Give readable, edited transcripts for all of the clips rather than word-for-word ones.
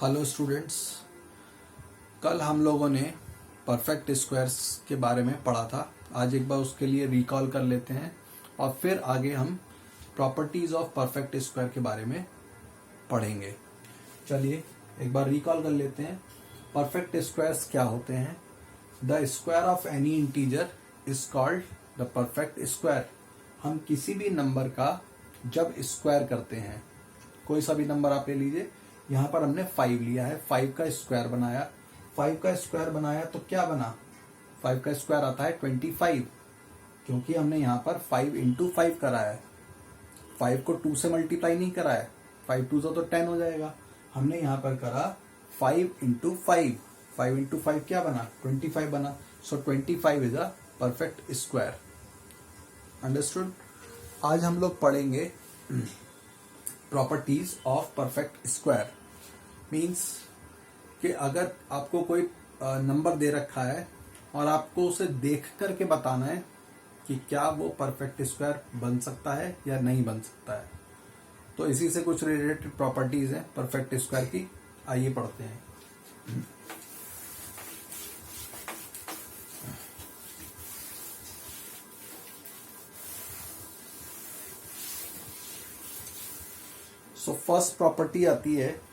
Hello students, कल हम लोगों ने परफेक्ट स्क्वायर्स के बारे में पढ़ा था। आज एक बार उसके लिए रिकॉल कर लेते हैं और फिर आगे हम प्रॉपर्टीज ऑफ परफेक्ट स्क्वायर के बारे में पढ़ेंगे। चलिए एक बार रिकॉल कर लेते हैं। परफेक्ट स्क्वायर्स क्या होते हैं? The square of any integer is called the perfect square. हम किसी भी नंबर का जब स्क्वायर करते हैं, कोई सा भी नंबर आप ले लीजिए, यहाँ पर हमने 5 लिया है, 5 का स्क्वायर बनाया। 5 का स्क्वायर बनाया तो क्या बना? 5 का स्क्वायर आता है 25, क्योंकि हमने यहाँ पर 5 इंटू 5 करा है। 5 को 2 से मल्टीप्लाई नहीं करा है। 5 2 तो 10 हो जाएगा। हमने यहाँ पर करा 5 इंटू 5। 5 इंटू 5 क्या बना? 25 बना। सो 25 is a perfect square. Understood? आज हम लोग पढ़ेंगे properties of perfect square. Means कि अगर आपको कोई नंबर दे रखा है और आपको उसे देख करके बताना है कि क्या वो परफेक्ट स्क्वायर बन सकता है या नहीं बन सकता है, तो इसी से कुछ रिलेटेड प्रॉपर्टीज हैं परफेक्ट स्क्वायर की। आइए पढ़ते हैं। सो फर्स्ट प्रॉपर्टी आती है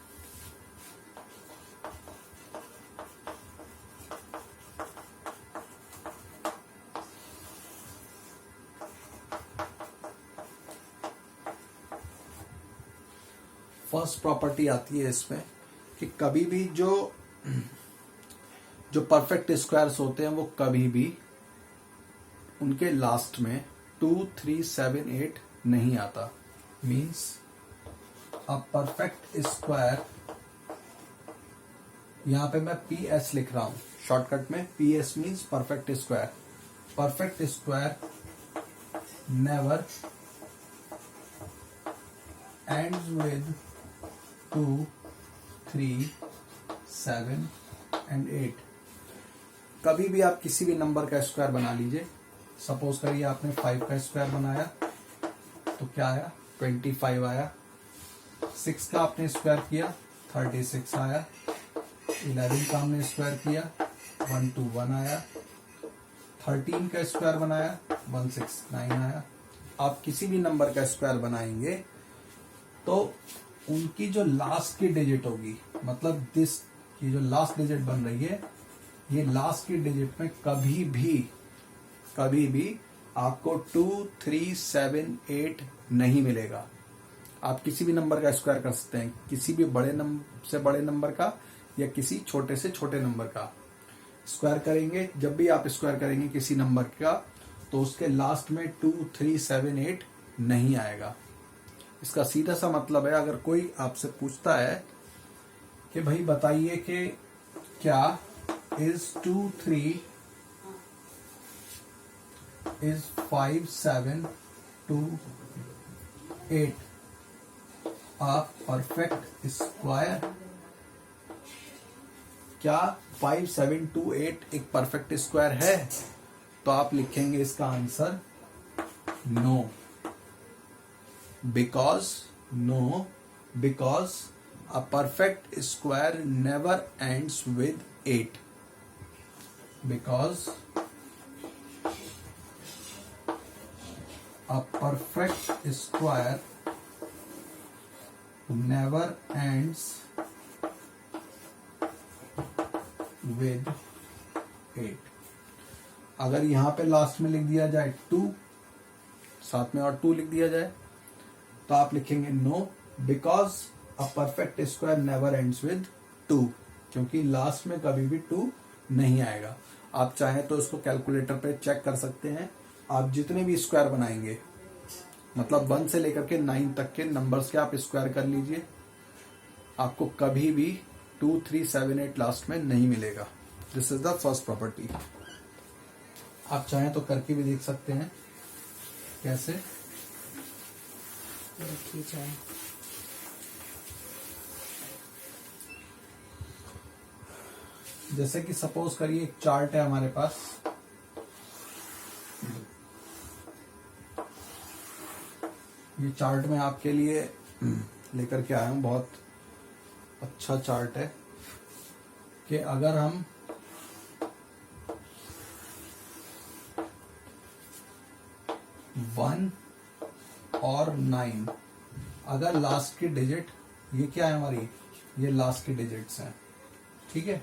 इसमें कि कभी भी जो परफेक्ट स्क्वायर्स होते हैं वो कभी भी उनके लास्ट में 2, 3, 7, 8 नहीं आता। मीन्स अ परफेक्ट स्क्वायर, यहां पे मैं PS लिख रहा हूं शॉर्टकट में। PS means perfect square. Perfect square never ends with 2, 3, 7 and 8। कभी भी आप किसी भी नंबर का स्क्वायर बना लीजिए। सपोज करिए आपने 5 का स्क्वायर बनाया तो क्या आया? 25 आया। 6 का आपने स्क्वायर किया, 36 आया। 11 का हमने स्क्वायर किया, 121 आया। 13 का स्क्वायर बनाया, 169 आया। आप किसी भी नंबर का स्क्वायर बनाएंगे तो उनकी जो लास्ट की डिजिट होगी, मतलब ये जो लास्ट डिजिट बन रही है, ये लास्ट की डिजिट में कभी भी आपको 2, 3, 7, 8 नहीं मिलेगा। आप किसी भी नंबर का स्क्वायर कर सकते हैं, किसी भी बड़े नंबर से बड़े नंबर का या किसी छोटे से छोटे नंबर का स्क्वायर करेंगे। जब भी आप स्क्वायर करेंगे किसी नंबर का तो उसके लास्ट में 2, 3, 7, 8 नहीं आएगा। इसका सीधा सा मतलब है, अगर कोई आपसे पूछता है कि भाई बताइए कि क्या is 2, 3 is 5, 7, 2, 8 a perfect square? क्या 5, 7, 2, 8 एक परफेक्ट स्क्वायर है? तो आप लिखेंगे इसका answer no. Because a perfect square never ends with 8. Because a perfect square never ends with 8. अगर यहां पे लास्ट में लिख दिया जाए 2, साथ में और 2 लिख दिया जाए तो आप लिखेंगे no, because a perfect square never ends with 2, क्योंकि लास्ट में कभी भी 2 नहीं आएगा। आप चाहें तो इसको कैलकुलेटर पे चेक कर सकते हैं। आप जितने भी स्क्वायर बनाएंगे, मतलब 1 से लेकर के 9 तक के नंबर्स के आप स्क्वायर कर लीजिए, आपको कभी भी 2, 3, 7, 8 लास्ट में नहीं मिलेगा। This is the first property. आप चाहें तो करके भी देख सकते हैं। कैसे? जैसे कि सपोज करिए एक चार्ट है हमारे पास। ये चार्ट में आपके लिए लेकर के आया हूं, बहुत अच्छा चार्ट है कि अगर हम वन और 9, अगर लास्ट की डिजिट, ये क्या है हमारी, ये लास्ट की डिजिट्स हैं, ठीक है।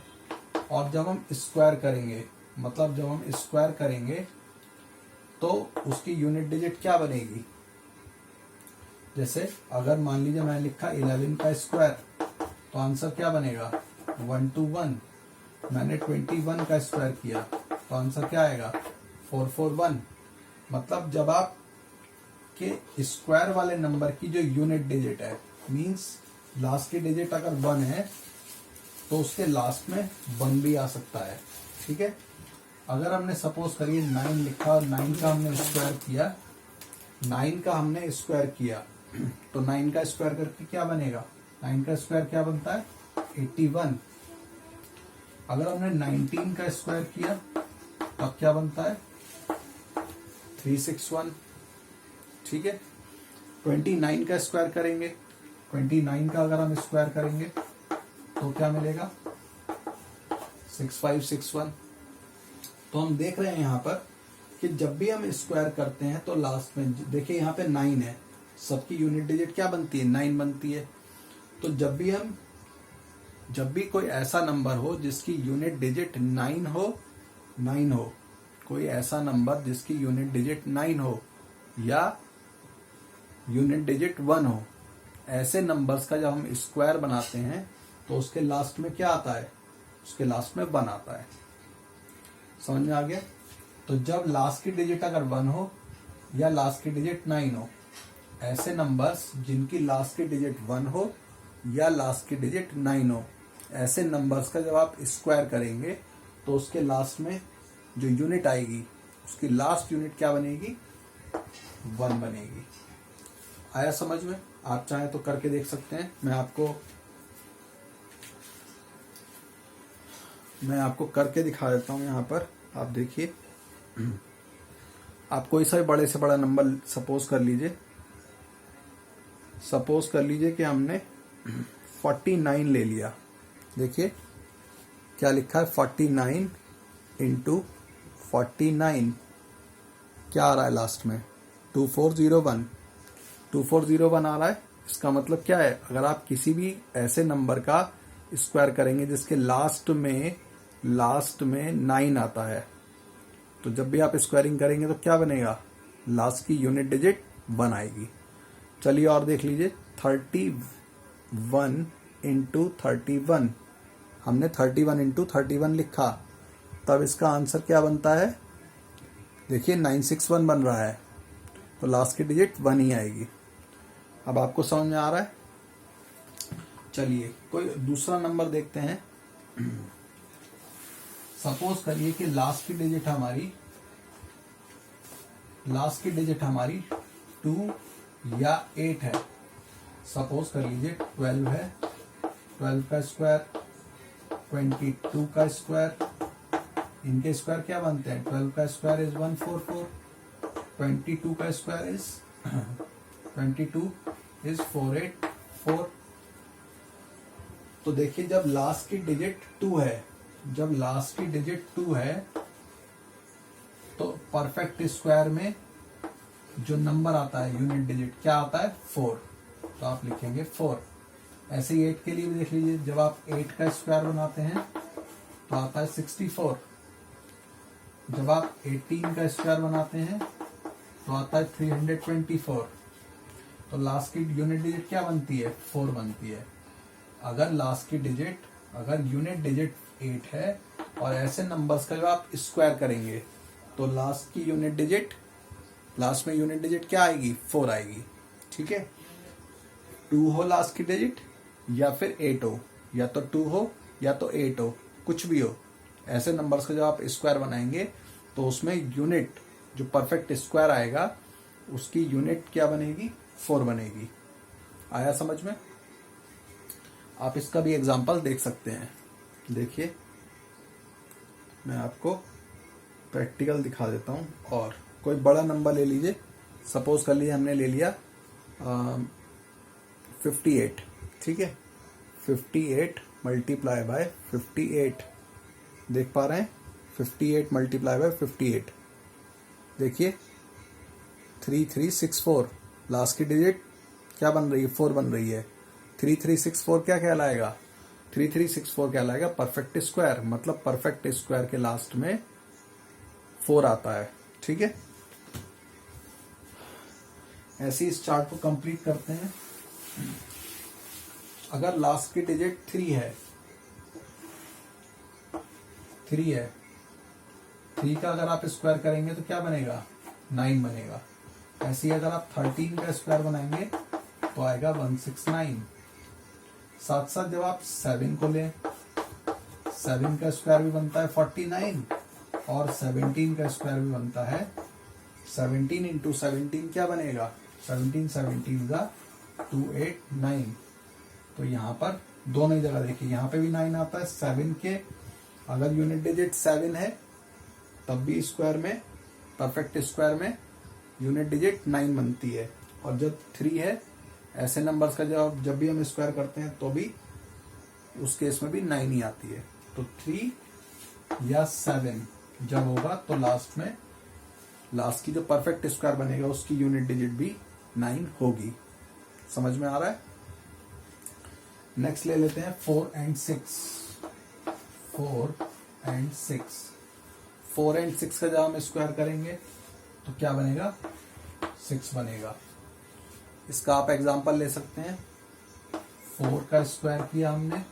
और जब हम स्क्वायर करेंगे, मतलब जब हम स्क्वायर करेंगे तो उसकी यूनिट डिजिट क्या बनेगी। जैसे अगर मान लीजिए मैंने लिखा 11 का स्क्वायर, तो आंसर क्या बनेगा 121। मैंने 21 का स्क्वायर किया तो आंसर क्या आएगा 441। मतलब जब आप के स्क्वायर वाले नंबर की जो यूनिट डिजिट है, मींस लास्ट की डिजिट अगर 1 है तो उसके लास्ट में 1 भी आ सकता है, ठीक है। अगर हमने सपोज करिए 9 लिखा और 9 का हमने स्क्वायर किया, 9 का हमने स्क्वायर किया तो 9 का स्क्वायर करके क्या बनेगा, 9 का स्क्वायर क्या बनता है 81। अगर हमने 19 का स्क्वायर किया तब क्या बनता है 361, ठीक है। 29 का स्क्वायर करेंगे, 29 का अगर हम स्क्वायर करेंगे तो क्या मिलेगा 6561। तो हम देख रहे हैं यहाँ पर कि जब भी हम स्क्वायर करते हैं तो लास्ट में देखिए यहाँ पे 9 है, सबकी यूनिट डिजिट क्या बनती है 9 बनती है। तो जब भी कोई ऐसा नंबर हो जिसकी यूनिट डिजिट 9 हो, कोई ऐसा नंबर जिसकी यूनिट डिजिट 9 हो या यूनिट डिजिट 1 हो, ऐसे नंबर्स का जब हम स्क्वायर बनाते हैं तो उसके लास्ट में क्या आता है, उसके लास्ट में 1 आता है। समझ में आ गया। तो जब लास्ट की डिजिट अगर 1 हो या लास्ट की डिजिट 9 हो, ऐसे नंबर्स जिनकी लास्ट की डिजिट 1 हो या लास्ट की डिजिट 9 हो, ऐसे नंबर्स का जब आप स्क्वायर करेंगे तो उसके लास्ट में जो यूनिट आएगी, उसकी लास्ट यूनिट क्या बनेगी 1 बनेगी। आया समझ में। आप चाहें तो करके देख सकते हैं। मैं आपको करके दिखा देता हूं। यहाँ पर आप देखिए, आप कोई सा भी बड़े से बड़ा नंबर सपोज कर लीजिए कि हमने 49 ले लिया। देखिए क्या लिखा है 49 इंटू 49 क्या आ रहा है लास्ट में 2401 आ रहा है। इसका मतलब क्या है, अगर आप किसी भी ऐसे नंबर का स्क्वायर करेंगे जिसके लास्ट में 9 आता है, तो जब भी आप स्क्वायरिंग करेंगे तो क्या बनेगा, लास्ट की यूनिट डिजिट 1 आएगी। चलिए और देख लीजिए 31 इंटू 31, हमने 31 इंटू 31 लिखा, तब इसका आंसर क्या बनता है, देखिए 961 बन रहा है, तो लास्ट की डिजिट 1 ही आएगी। अब आपको समझ में आ रहा है। चलिए कोई दूसरा नंबर देखते हैं। सपोज करिए कि लास्ट की डिजिट हमारी 2 या 8 है। सपोज कर लीजिए 12 है, 12 का स्क्वायर, 22 का स्क्वायर, इनके स्क्वायर क्या बनते हैं, 12 का स्क्वायर इज 144, 22 का स्क्वायर इज 484। तो देखिए जब लास्ट की डिजिट 2 है, तो परफेक्ट स्क्वायर में जो नंबर आता है यूनिट डिजिट क्या आता है 4, तो आप लिखेंगे 4। ऐसे ही 8 के लिए भी देख लीजिए, जब आप 8 का स्क्वायर बनाते हैं तो आता है 64। जब आप 18 का स्क्वायर बनाते हैं तो आता है 324। तो लास्ट की यूनिट डिजिट क्या बनती है 4 बनती है। अगर यूनिट डिजिट 8 है और ऐसे नंबर्स का जब आप स्क्वायर करेंगे तो लास्ट में यूनिट डिजिट क्या आएगी 4 आएगी, ठीक है। 2 हो लास्ट की डिजिट या फिर 8 हो, या तो 2 हो या तो 8 हो, कुछ भी हो, ऐसे नंबर्स का जब आप स्क्वायर बनाएंगे तो उसमें यूनिट जो परफेक्ट स्क्वायर आएगा उसकी यूनिट क्या बनेगी 4 बनेगी। आया समझ में। आप इसका भी एग्जांपल देख सकते हैं। देखिए मैं आपको प्रैक्टिकल दिखा देता हूं। और कोई बड़ा नंबर ले लीजिए, सपोज कर लीजिए हमने ले लिया 58, ठीक है। 58 मल्टीप्लाई बाय 58, देख पा रहे हैं 58 मल्टीप्लाई बाय 58, देखिए 3364, लास्ट की डिजिट क्या बन रही है, 4 बन रही है। 3364 क्या कहलाएगा, 3364 कहलाएगा परफेक्ट स्क्वायर, मतलब परफेक्ट स्क्वायर के लास्ट में 4 आता है। ठीक है, ऐसे इस चार्ट को कंप्लीट करते हैं। अगर लास्ट की डिजिट 3 है, 3 का अगर आप स्क्वायर करेंगे तो क्या बनेगा, 9 बनेगा। ऐसे ही अगर आप 13 का स्क्वायर बनाएंगे तो आएगा 169। साथ साथ जब आप 7 को लें, 7 का स्क्वायर भी बनता है 49 और 17 का स्क्वायर भी बनता है 17 इंटू 17 क्या बनेगा, 17 का 289। तो यहाँ पर दोनों ही जगह देखिए, यहाँ पे भी 9 आता है। 7 के अगर यूनिट डिजिट 7 है तब भी स्क्वायर में, परफेक्ट स्क्वायर में यूनिट डिजिट 9 बनती है। और जब 3 है, ऐसे नंबर्स का जब भी हम स्क्वायर करते हैं तो भी उस केस में भी 9 ही आती है। तो 3 या 7 जब होगा तो लास्ट की जो परफेक्ट स्क्वायर बनेगा उसकी यूनिट डिजिट भी 9 होगी। समझ में आ रहा है। नेक्स्ट ले लेते हैं 4 एंड 6। 4 एंड 6 का जब हम स्क्वायर करेंगे तो क्या बनेगा, 6 बनेगा। इसका आप एग्जांपल ले सकते हैं। 4 का स्क्वायर किया हमने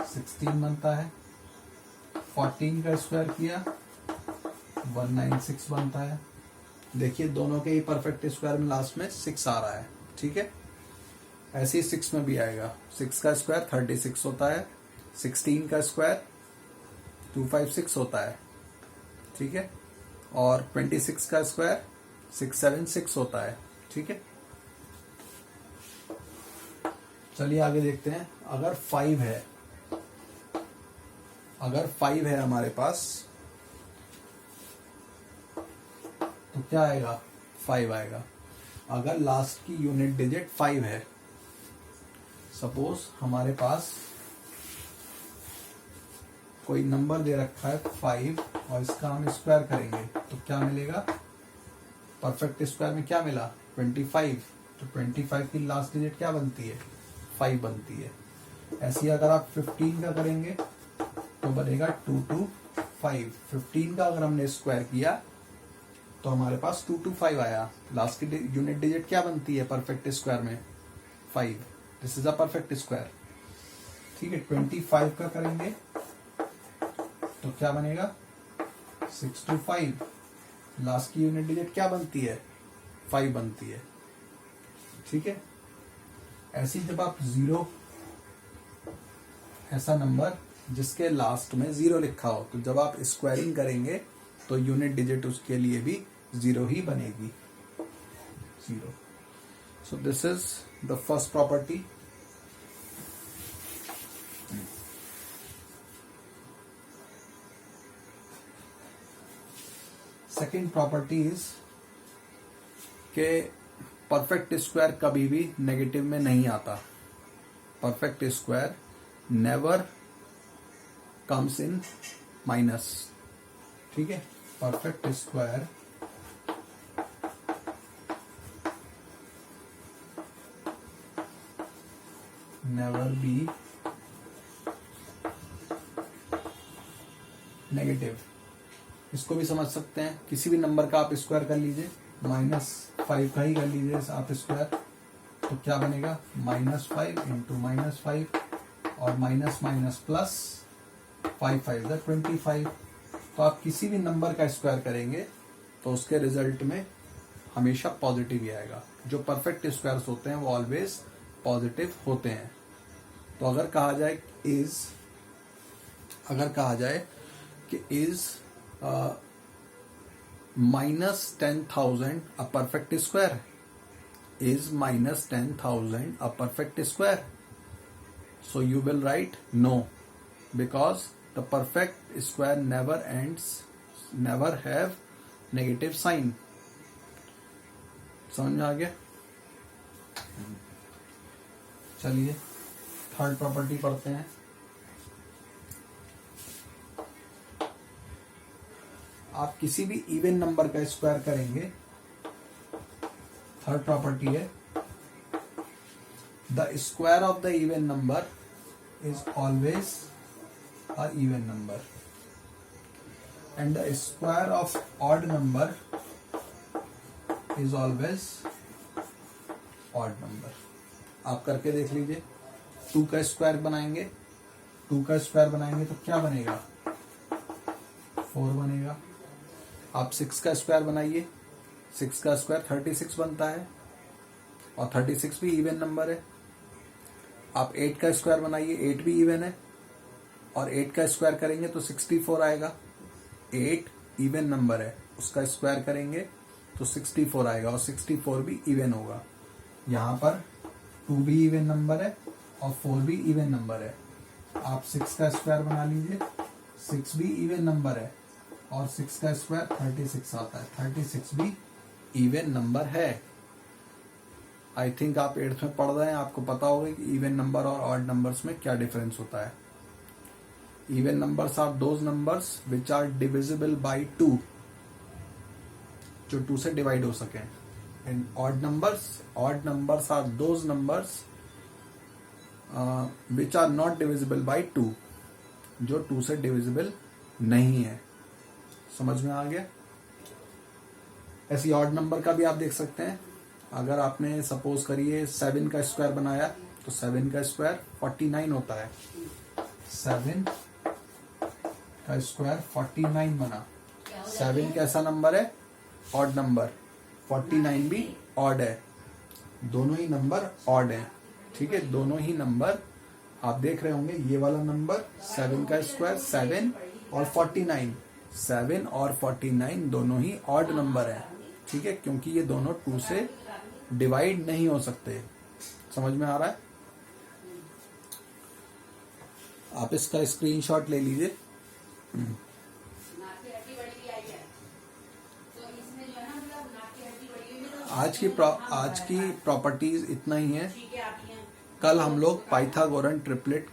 16 बनता है, 14 का स्क्वायर किया 196 बनता है। देखिए दोनों के ही परफेक्ट स्क्वायर में लास्ट में 6 आ रहा है। ठीक है, ऐसे ही 6 में भी आएगा। 6 का स्क्वायर 36 होता है, 16 का स्क्वायर 256 होता है। ठीक है, और 26 का स्क्वायर 676 होता है। ठीक है, चलिए आगे देखते हैं। अगर 5 है हमारे पास तो क्या आएगा, 5 आएगा। अगर लास्ट की यूनिट डिजिट 5 है, सपोज हमारे पास कोई नंबर दे रखा है 5 और इसका हम स्क्वायर करेंगे तो क्या मिलेगा, परफेक्ट स्क्वायर में क्या मिला 25। तो 25 की लास्ट डिजिट क्या बनती है, 5 बनती है। ऐसे ही अगर आप 15 का करेंगे तो बनेगा 225। 15 का अगर हमने स्क्वायर किया तो हमारे पास 225 आया। लास्ट की यूनिट डिजिट क्या बनती है परफेक्ट स्क्वायर में, 5। This is a perfect square. ठीक है, 25 का करेंगे तो क्या बनेगा 625। लास्ट की यूनिट डिजिट क्या बनती है, 5 बनती है। ठीक है, ऐसे ही जब आप 0, ऐसा नंबर जिसके लास्ट में 0 लिखा हो, तो जब आप स्क्वायरिंग करेंगे तो यूनिट डिजिट उसके लिए भी 0 ही बनेगी, 0। So this is the first property. Second property is के परफेक्ट स्क्वायर कभी भी नेगेटिव में नहीं आता। Perfect square never comes in minus. ठीक है, perfect square never be negative. इसको भी समझ सकते हैं, किसी भी नंबर का आप स्क्वायर कर लीजिए, -5 का ही कर लीजिए आप स्क्वायर, तो क्या बनेगा -5 इंटू -5 और माइनस माइनस प्लस 5 5 25। तो आप किसी भी नंबर का स्क्वायर करेंगे तो उसके रिजल्ट में हमेशा पॉजिटिव ही आएगा। जो परफेक्ट स्क्वायर्स होते हैं वो ऑलवेज पॉजिटिव होते हैं। तो अगर कहा जाए कि is -10,000 a perfect square, is -10,000 a perfect square, so you will write no, because the perfect square never have negative sign। समझ में आ गया? चलिए थर्ड प्रॉपर्टी पढ़ते हैं। आप किसी भी इवन नंबर का स्क्वायर करेंगे, थर्ड प्रॉपर्टी है the square of the even number is always a even number and the square of odd number is always odd number. आप करके देख लीजिए। 2 का स्क्वायर बनाएंगे, 2 का स्क्वायर बनाएंगे तो क्या बनेगा? 4 बनेगा। आप 6 का स्क्वायर बनाइए, 6 का स्क्वायर 36 बनता है और 36 भी इवन नंबर है। आप 8 का स्क्वायर बनाइए, 8 भी इवन है और 8 का स्क्वायर करेंगे तो 64 आएगा। 8 इवन नंबर है, उसका स्क्वायर करेंगे तो 64 आएगा और 64 भी इवन होगा। यहाँ पर 2 भी इवन नंबर है और 4 भी इवन नंबर है। आप 6 का स्क्वायर बना लीजिए, 6 भी इवन नंबर है और 6 का स्क्वायर 36 आता है, 36 भी इवन नंबर है। आई थिंक आप 8th में पढ़ रहे हैं, आपको पता होगा कि इवन नंबर और ऑड नंबर्स में क्या डिफरेंस होता है। Even numbers are those numbers which are divisible by 2, जो 2 से डिवाइड हो सके। And odd numbers are those numbers which are not divisible by 2, जो 2 से डिविजिबल नहीं है। समझ में आ गया? ऐसी ऑड नंबर का भी आप देख सकते हैं। अगर आपने सपोज करिए 7 का स्क्वायर बनाया तो 7 का स्क्वायर 49 होता है। 7 का स्क्वायर 49 बना। 7 कैसा नंबर है? Odd number. 49 भी ऑड है। दोनों ही नंबर ऑड है। ठीक है, दोनों ही नंबर आप देख रहे होंगे। ये वाला नंबर 7 का स्क्वायर 7 और 49, 7 और 49 दोनों ही ऑड नंबर है। ठीक है, क्योंकि ये दोनों 2 से डिवाइड नहीं हो सकते। समझ में आ रहा है? आप इसका स्क्रीनशॉट ले लीजिए। आज की प्रॉपर्टीज इतना ही है। कल हम लोग पाइथागोरन ट्रिपलेट,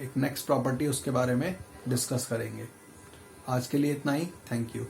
एक नेक्स्ट प्रॉपर्टी उसके बारे में डिस्कस करेंगे। आज के लिए इतना ही। Thank you.